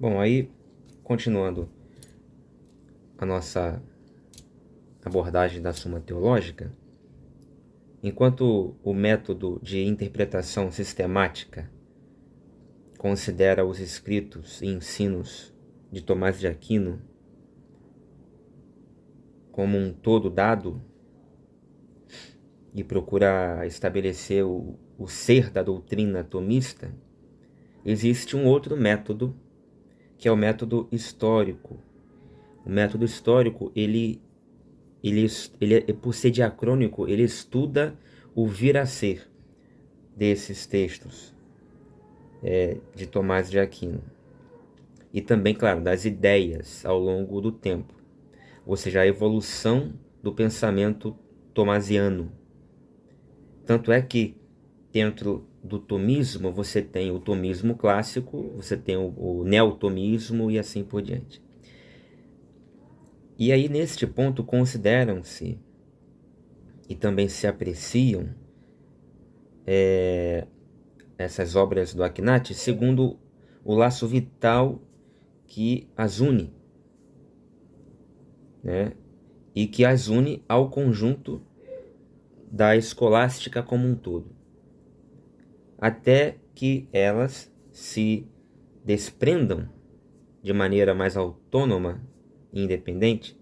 Bom, aí, continuando a nossa abordagem da Suma Teológica, enquanto o método de interpretação sistemática considera os escritos e ensinos de Tomás de Aquino como um todo dado e procura estabelecer o ser da doutrina tomista, existe um outro método, que é o método histórico. O método histórico, por ser diacrônico, ele estuda o vir a ser desses textos de Tomás de Aquino. E também, claro, das ideias ao longo do tempo. Ou seja, a evolução do pensamento tomasiano. Tanto é que dentro do tomismo você tem o tomismo clássico, você tem o neotomismo e assim por diante. E aí, neste ponto, consideram-se e também se apreciam essas obras do Akhenaten segundo o laço vital que as une, né? E que as une ao conjunto da escolástica como um todo, até que elas se desprendam de maneira mais autônoma e independente,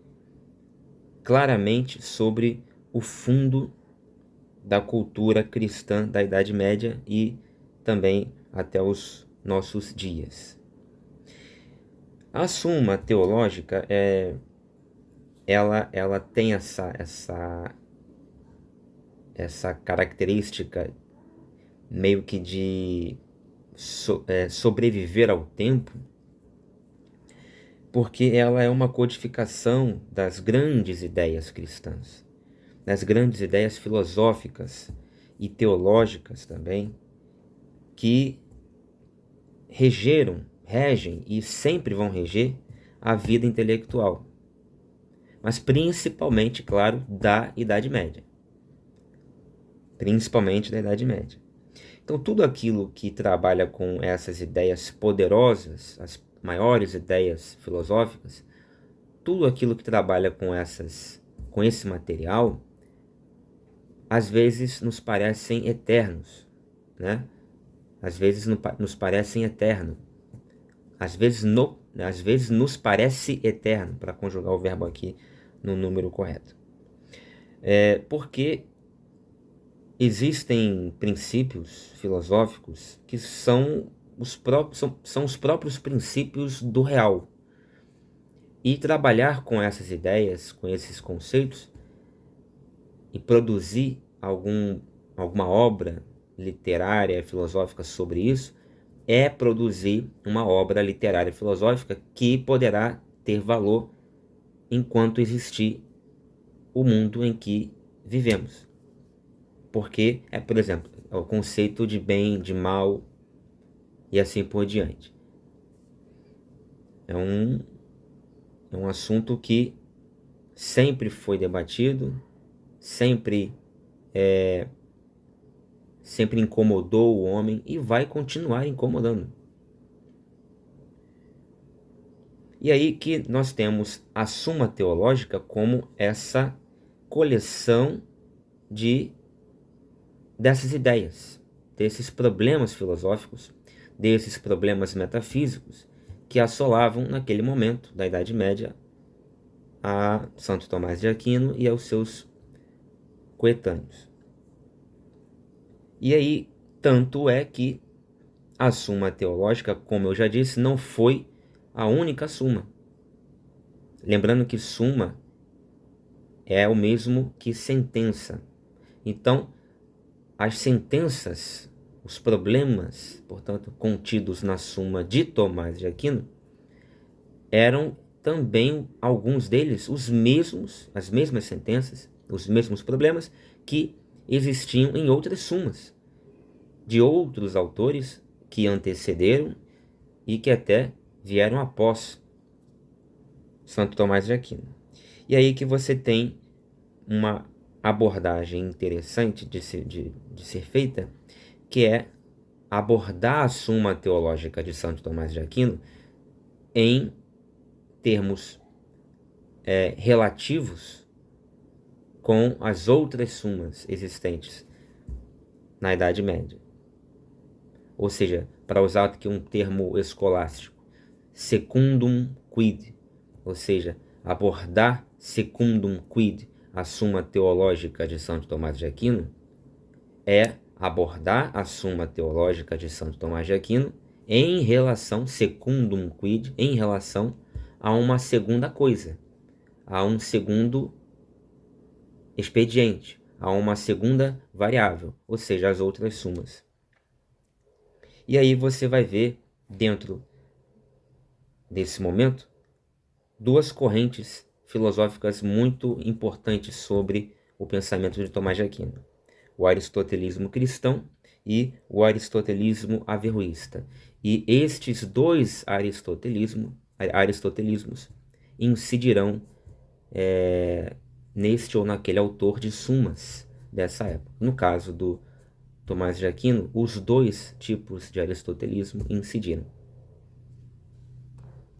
claramente sobre o fundo da cultura cristã da Idade Média e também até os nossos dias. A Suma Teológica ela tem essa característica meio que de sobreviver ao tempo, porque ela é uma codificação das grandes ideias cristãs, das grandes ideias filosóficas e teológicas também, que regem e sempre vão reger a vida intelectual, mas principalmente, claro, da Idade Média. Principalmente da Idade Média. Então, tudo aquilo que trabalha com essas ideias poderosas, as maiores ideias filosóficas, tudo aquilo que trabalha com esse material, às vezes nos parecem eternos, né? Às vezes nos parecem eterno. Às vezes nos parece eterno, para conjugar o verbo aqui no número correto. Porque existem princípios filosóficos que são os próprios princípios do real. E trabalhar com essas ideias, com esses conceitos, e produzir alguma obra literária, filosófica sobre isso, é produzir uma obra literária filosófica que poderá ter valor enquanto existir o mundo em que vivemos. Porque por exemplo, o conceito de bem, de mal e assim por diante. É um assunto que sempre foi debatido, sempre incomodou o homem e vai continuar incomodando. E aí que nós temos a Suma Teológica como essa coleção dessas ideias, desses problemas filosóficos, desses problemas metafísicos que assolavam naquele momento da Idade Média a Santo Tomás de Aquino e aos seus coetâneos. E aí, tanto é que a Suma Teológica, como eu já disse, não foi a única suma. Lembrando que suma é o mesmo que sentença. Então, as sentenças, os problemas, portanto, contidos na Suma de Tomás de Aquino, eram também, alguns deles, as mesmas sentenças, os mesmos problemas que existiam em outras sumas, de outros autores que antecederam e que até vieram após Santo Tomás de Aquino. E aí que você tem uma abordagem interessante de ser feita, que é abordar a Suma Teológica de Santo Tomás de Aquino em termos relativos com as outras sumas existentes na Idade Média. Ou seja, para usar aqui um termo escolástico, secundum quid, ou seja, abordar secundum quid, a Suma Teológica de Santo Tomás de Aquino, é abordar a Suma Teológica de Santo Tomás de Aquino em relação, secundum quid, em relação a uma segunda coisa, a um segundo expediente, a uma segunda variável, ou seja, as outras sumas. E aí você vai ver, dentro desse momento, duas correntes filosóficas muito importantes sobre o pensamento de Tomás de Aquino: o aristotelismo cristão e o aristotelismo averroísta. E estes dois aristotelismos incidirão neste ou naquele autor de sumas dessa época. No caso do Tomás de Aquino, os dois tipos de aristotelismo incidiram.